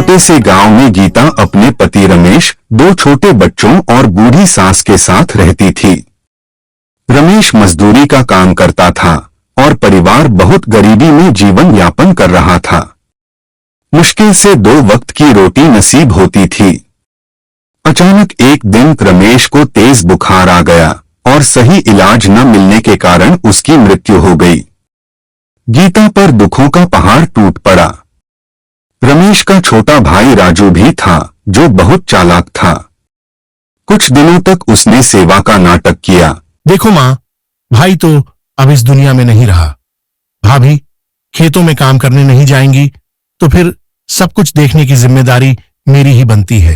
छोटे से गांव में गीता अपने पति रमेश, 2 छोटे बच्चों और बूढ़ी सास के साथ रहती थी। रमेश मजदूरी का काम करता था और परिवार बहुत गरीबी में जीवन यापन कर रहा था। मुश्किल से 2 वक्त की रोटी नसीब होती थी। अचानक एक दिन रमेश को तेज बुखार आ गया और सही इलाज न मिलने के कारण उसकी मृत्यु हो गई। गीता पर दुखों का पहाड़ टूट पड़ा। रमेश का छोटा भाई राजू भी था, जो बहुत चालाक था। कुछ दिनों तक उसने सेवा का नाटक किया। देखो माँ, भाई तो अब इस दुनिया में नहीं रहा। भाभी खेतों में काम करने नहीं जाएंगी तो फिर सब कुछ देखने की जिम्मेदारी मेरी ही बनती है।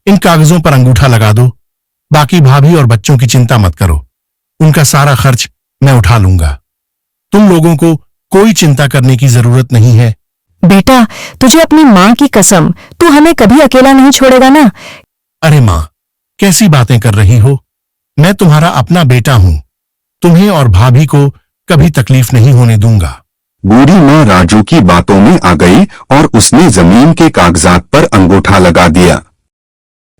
इन कागजों पर अंगूठा लगा दो। बाकी भाभी और बच्चों की चिंता मत करो, उनका सारा खर्च मैं उठा लूंगा। तुम लोगों को कोई चिंता करने की जरूरत नहीं है। बेटा, तुझे अपनी माँ की कसम, तू हमें कभी अकेला नहीं छोड़ेगा ना? अरे माँ, कैसी बातें कर रही हो? मैं तुम्हारा अपना बेटा हूं। तुम्हें और भाभी को कभी तकलीफ नहीं होने दूंगा। बूढ़ी माँ राजू की बातों में आ गई और उसने जमीन के कागजात पर अंगूठा लगा दिया।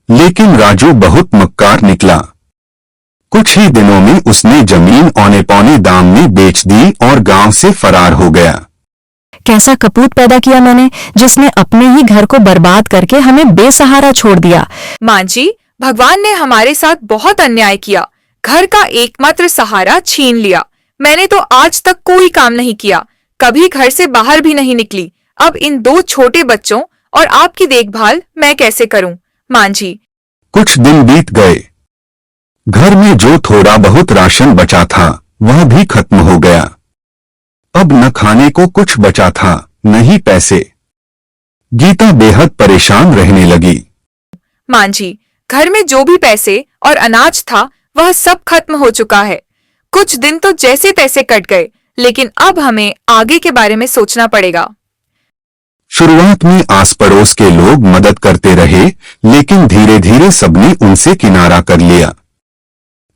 लेकिन राजू बहुत मक्कार निकला। कुछ ही दिनों में उसने जमीन औने पौने दाम में बेच दी और गांव से फरार हो गया। कैसा कपूत पैदा किया मैंने, जिसने अपने ही घर को बर्बाद करके हमें बेसहारा छोड़ दिया। माँ जी, भगवान ने हमारे साथ बहुत अन्याय किया। घर का एकमात्र सहारा छीन लिया। मैंने तो आज तक कोई काम नहीं किया, कभी घर से बाहर भी नहीं निकली। अब इन 2 छोटे बच्चों और आपकी देखभाल मैं कैसे करूं, माँ जी? कुछ दिन बीत गए। घर में जो थोड़ा बहुत राशन बचा था वह भी खत्म हो गया। अब न खाने को कुछ बचा था, न ही पैसे। गीता बेहद परेशान रहने लगी। माँ जी, घर में जो भी पैसे और अनाज था वह सब खत्म हो चुका है। कुछ दिन तो जैसे तैसे कट गए, लेकिन अब हमें आगे के बारे में सोचना पड़ेगा। शुरुआत में आस पड़ोस के लोग मदद करते रहे, लेकिन धीरे धीरे सबने उनसे किनारा कर लिया।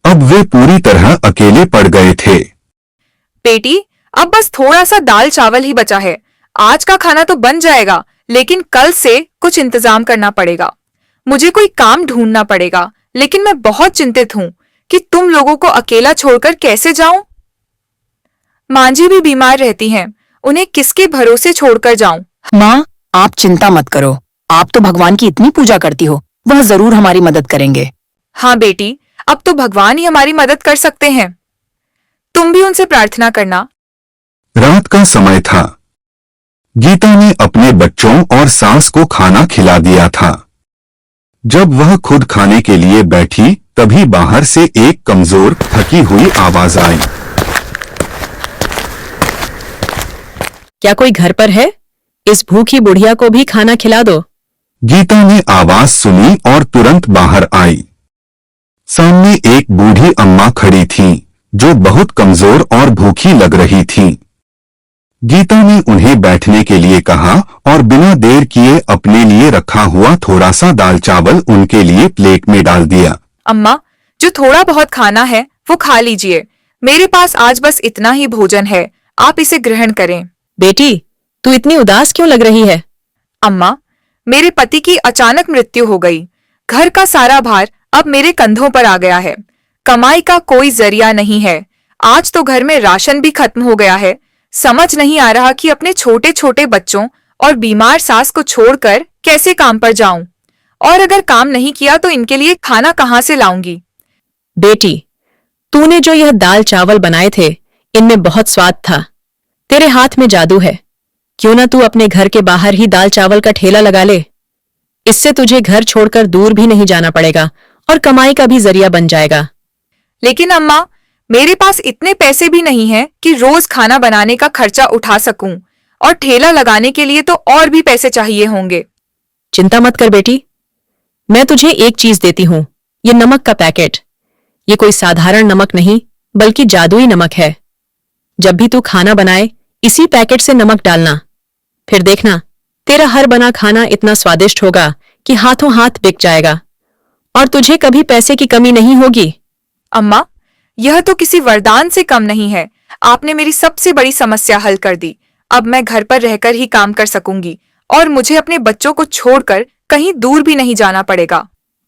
अब वे पूरी तरह अकेले पड़ गए थे। बेटी, अब बस थोड़ा सा दाल चावल ही बचा है। आज का खाना तो बन जाएगा, लेकिन कल से कुछ इंतजाम करना पड़ेगा। मुझे कोई काम ढूंढना पड़ेगा, लेकिन मैं बहुत चिंतित हूँ कि तुम लोगों को अकेला छोड़कर कैसे जाऊं। माँ जी भी बीमार रहती हैं, उन्हें किसके भरोसे छोड़कर जाऊं? माँ, आप चिंता मत करो। आप तो भगवान की इतनी पूजा करती हो, वह जरूर हमारी मदद करेंगे। हाँ बेटी, अब तो भगवान ही हमारी मदद कर सकते हैं। तुम भी उनसे प्रार्थना करना। रात का समय था। गीता ने अपने बच्चों और सास को खाना खिला दिया था। जब वह खुद खाने के लिए बैठी, तभी बाहर से एक कमजोर, थकी हुई आवाज आई। क्या कोई घर पर है? इस भूखी बुढ़िया को भी खाना खिला दो। गीता ने आवाज सुनी और तुरंत बाहर आई। सामने एक बूढ़ी अम्मा खड़ी थीं, जो बहुत कमजोर और भूखी लग रही थीं। गीता ने उन्हें बैठने के लिए कहा और बिना देर किए अपने लिए रखा हुआ थोड़ा सा दाल चावल उनके लिए प्लेट में डाल दिया। अम्मा, जो थोड़ा बहुत खाना है वो खा लीजिए। मेरे पास आज बस इतना ही भोजन है, आप इसे ग्रहण करें। बेटी, तू इतनी उदास क्यों लग रही है? अम्मा, मेरे पति की अचानक मृत्यु हो गई। घर का सारा भार अब मेरे कंधों पर आ गया है। कमाई का कोई जरिया नहीं है। आज तो घर में राशन भी खत्म हो गया है। समझ नहीं आ रहा कि अपने छोटे छोटे बच्चों और बीमार सास को छोड़कर कैसे काम पर जाऊं, और अगर काम नहीं किया तो इनके लिए खाना कहां से लाऊंगी। बेटी, तूने जो यह दाल चावल बनाए थे, इनमें बहुत स्वाद था। तेरे हाथ में जादू है। क्यों ना तू अपने घर के बाहर ही दाल चावल का ठेला लगा ले। इससे तुझे घर छोड़कर दूर भी नहीं जाना पड़ेगा और कमाई का भी जरिया बन जाएगा। लेकिन अम्मा, मेरे पास इतने पैसे भी नहीं हैं कि रोज खाना बनाने का खर्चा उठा सकूं, और ठेला लगाने के लिए तो और भी पैसे चाहिए होंगे। चिंता मत कर बेटी, मैं तुझे एक चीज देती हूँ, ये नमक का पैकेट। ये कोई साधारण नमक नहीं, बल्कि जादुई नमक है। जब भी तू खाना बनाए, इसी पैकेट से नमक डालना। फिर देखना, तेरा हर बना खाना इतना स्वादिष्ट होगा कि हाथों हाथ बिक जाएगा और तुझे कभी पैसे की कमी नहीं होगी। अम्मा, यह तो किसी वरदान से कम नहीं है। आपने मेरी सबसे बड़ी समस्या हल कर दी। अब मैं घर पर रहकर ही काम कर सकूंगी और मुझे अपने बच्चों को छोड़कर कहीं दूर भी नहीं जाना पड़ेगा।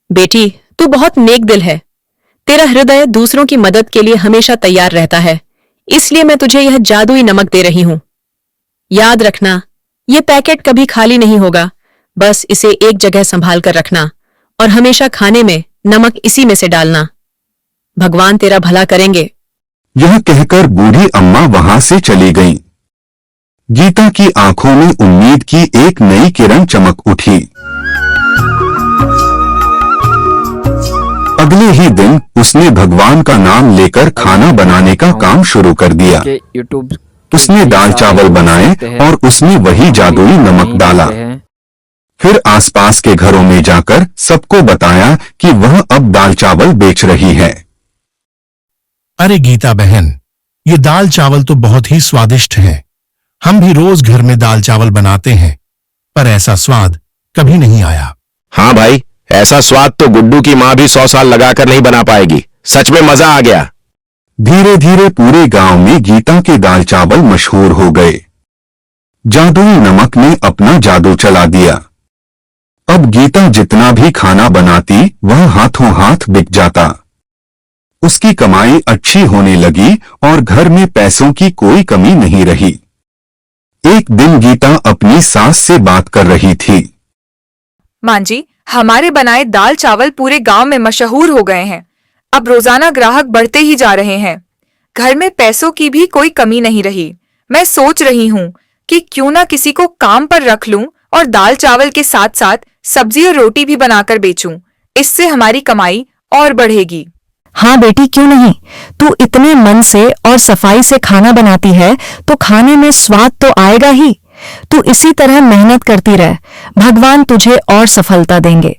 बेटी, तू बहुत नेक दिल है। तेरा हृदय दूसरों की मदद के लिए हमेशा तैयार रहता है, इसलिए मैं तुझे यह जादुई नमक दे रही हूं। याद रखना, यह पैकेट कभी खाली नहीं होगा। बस इसे एक जगह संभाल कर रखना और हमेशा खाने में नमक इसी में से डालना। भगवान तेरा भला करेंगे। यह कहकर बूढ़ी अम्मा वहां से चली गईं। गीता की आंखों में उम्मीद की एक नई किरण चमक उठी। अगले ही दिन उसने भगवान का नाम लेकर खाना बनाने का काम शुरू कर दिया। उसने दाल चावल बनाए और उसमें वही जादुई नमक डाला। फिर आसपास के घरों में जाकर सबको बताया कि वह अब दाल चावल बेच रही है। अरे गीता बहन, ये दाल चावल तो बहुत ही स्वादिष्ट है। हम भी रोज घर में दाल चावल बनाते हैं, पर ऐसा स्वाद कभी नहीं आया। हाँ भाई, ऐसा स्वाद तो गुड्डू की माँ भी 100 साल लगाकर नहीं बना पाएगी। सच में मजा आ गया। धीरे धीरे पूरे गांव में गीता के दाल चावल मशहूर हो गए। जादुई नमक ने अपना जादू चला दिया। अब गीता जितना भी खाना बनाती वह हाथों हाथ बिक जाता। उसकी कमाई अच्छी होने लगी और घर में पैसों की कोई कमी नहीं रही। एक दिन गीता अपनी सास से बात कर रही थी। मां जी, हमारे बनाए दाल चावल पूरे गांव में मशहूर हो गए हैं। अब रोजाना ग्राहक बढ़ते ही जा रहे हैं। घर में पैसों की भी कोई कमी नहीं रही। मैं सोच रही हूँ कि क्यों ना किसी को काम पर रख लूं और दाल चावल के साथ साथ सब्जी और रोटी भी बनाकर बेचूं। इससे हमारी कमाई और बढ़ेगी। हाँ बेटी, क्यों नहीं। तू इतने मन से और सफाई से खाना बनाती है तो खाने में स्वाद तो आएगा ही। तू इसी तरह मेहनत करती रह, भगवान तुझे और सफलता देंगे।